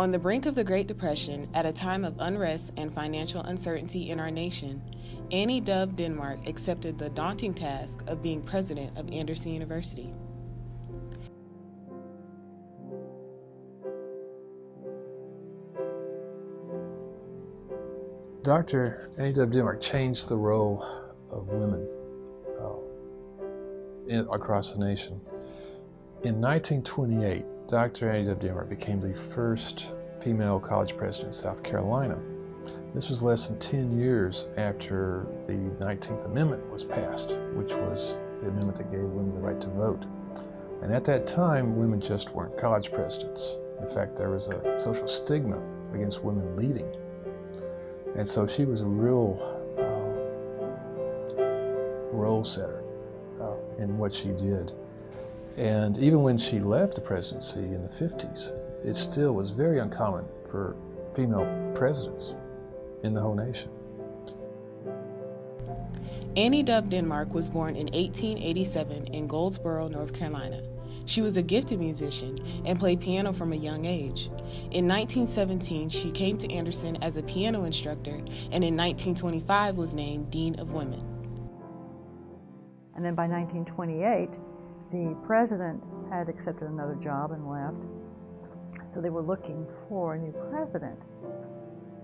On the brink of the Great Depression, at a time of unrest and financial uncertainty in our nation, Annie Dove Denmark accepted the daunting task of being president of Anderson University. Dr. Annie Dove Denmark changed the role of women across the nation. In 1928, Dr. Annie Dove Denmark became the first female college president in South Carolina. This was less than 10 years after the 19th Amendment was passed, which was the amendment that gave women the right to vote. And at that time, women just weren't college presidents. In fact, there was a social stigma against women leading. And so she was a real role setter in what she did. And even when she left the presidency in the 50s, it still was very uncommon for female presidents in the whole nation. Annie Dove Denmark was born in 1887 in Goldsboro, North Carolina. She was a gifted musician and played piano from a young age. In 1917, she came to Anderson as a piano instructor, and in 1925 was named Dean of Women. And then by 1928, the president had accepted another job and left. So they were looking for a new president.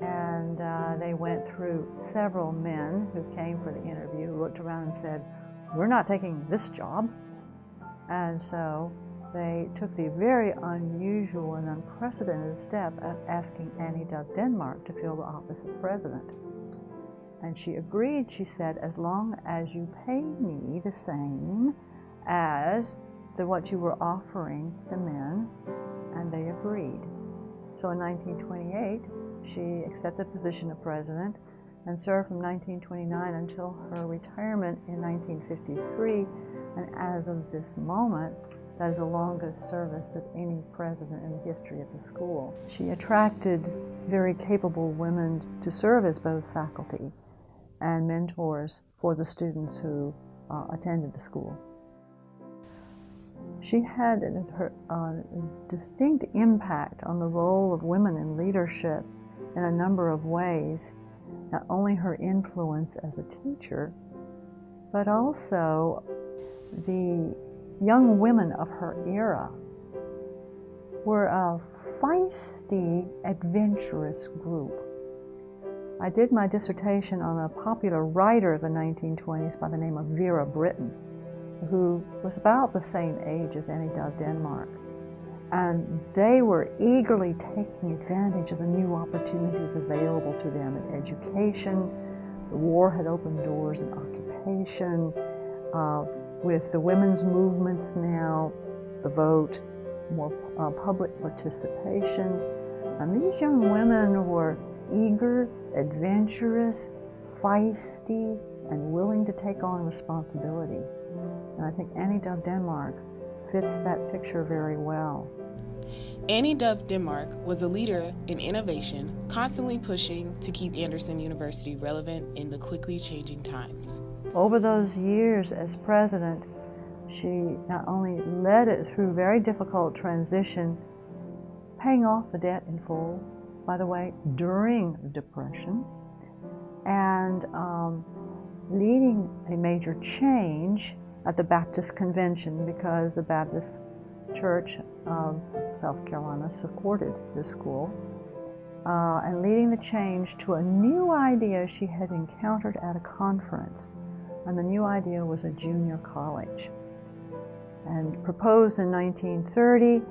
And they went through several men who came for the interview, looked around and said, "We're not taking this job." And so they took the very unusual and unprecedented step of asking Annie Dove Denmark to fill the office of president. And she agreed. She said, "As long as you pay me the same as what you were offering the men," and they agreed. So in 1928, she accepted the position of president and served from 1929 until her retirement in 1953. And as of this moment, that is the longest service of any president in the history of the school. She attracted very capable women to serve as both faculty and mentors for the students who attended the school. She had a distinct impact on the role of women in leadership in a number of ways. Not only her influence as a teacher, but also the young women of her era were a feisty, adventurous group. I did my dissertation on a popular writer of the 1920s by the name of Vera Brittain, who was about the same age as Annie Dove Denmark. And they were eagerly taking advantage of the new opportunities available to them in education. The war had opened doors in occupation. With the women's movements now, the vote, more public participation. And these young women were eager, adventurous, feisty, and willing to take on responsibility. And I think Annie Dove Denmark fits that picture very well. Annie Dove Denmark was a leader in innovation, constantly pushing to keep Anderson University relevant in the quickly changing times. Over those years as president, she not only led it through very difficult transition, paying off the debt in full, by the way, during the Depression, and leading a major change at the Baptist Convention, because the Baptist Church of South Carolina supported this school, and leading the change to a new idea she had encountered at a conference. And the new idea was a junior college. And proposed in 1930,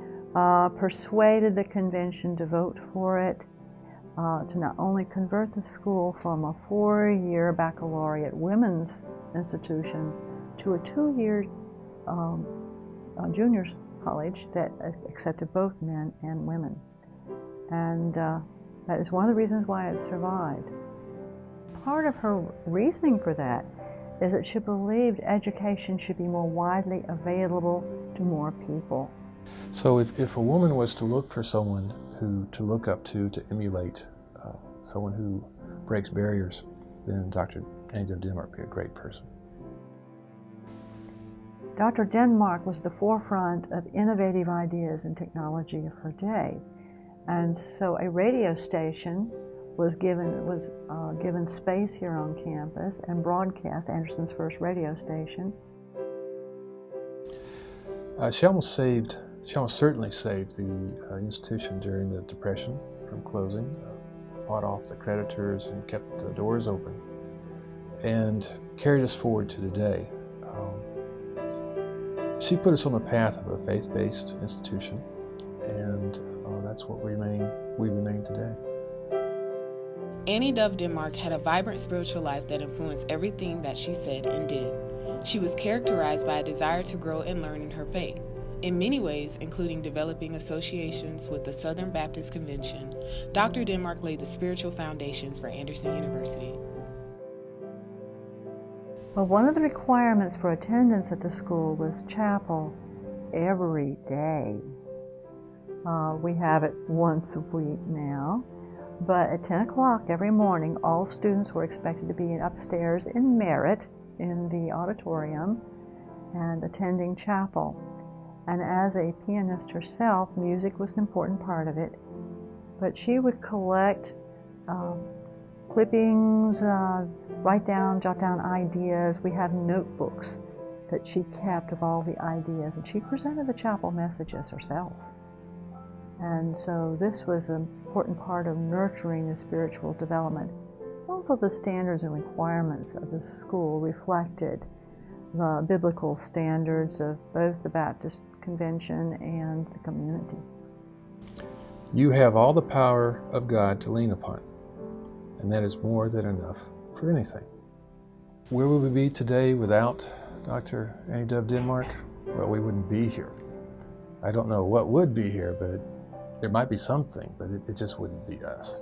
persuaded the convention to vote for it, to not only convert the school from a 4-year baccalaureate women's institution to a 2-year junior college that accepted both men and women. And that is one of the reasons why it survived. Part of her reasoning for that is that she believed education should be more widely available to more people. So if a woman was to look for someone to look up to emulate, someone who breaks barriers, then Dr. Annie Dove Denmark would be a great person. Dr. Denmark was the forefront of innovative ideas and technology of her day. And so a radio station was given space here on campus and broadcast, Anderson's first radio station. She almost certainly saved the institution during the Depression from closing, fought off the creditors and kept the doors open, and carried us forward to today. She put us on the path of a faith-based institution, and that's what we remain today. Annie Dove Denmark had a vibrant spiritual life that influenced everything that she said and did. She was characterized by a desire to grow and learn in her faith. In many ways, including developing associations with the Southern Baptist Convention, Dr. Denmark laid the spiritual foundations for Anderson University. Well, one of the requirements for attendance at the school was chapel every day. We have it once a week now, but at 10 o'clock every morning, all students were expected to be upstairs in Merritt in the auditorium and attending chapel. And as a pianist herself, music was an important part of it, but she would collect clippings, jot down ideas. We have notebooks that she kept of all the ideas, and she presented the chapel messages herself. And so this was an important part of nurturing the spiritual development. Also, the standards and requirements of the school reflected the biblical standards of both the Baptist Convention and the community. You have all the power of God to lean upon, and that is more than enough for anything. Where would we be today without Dr. Annie Dove Denmark? Well, we wouldn't be here. I don't know what would be here, but there might be something, but it just wouldn't be us.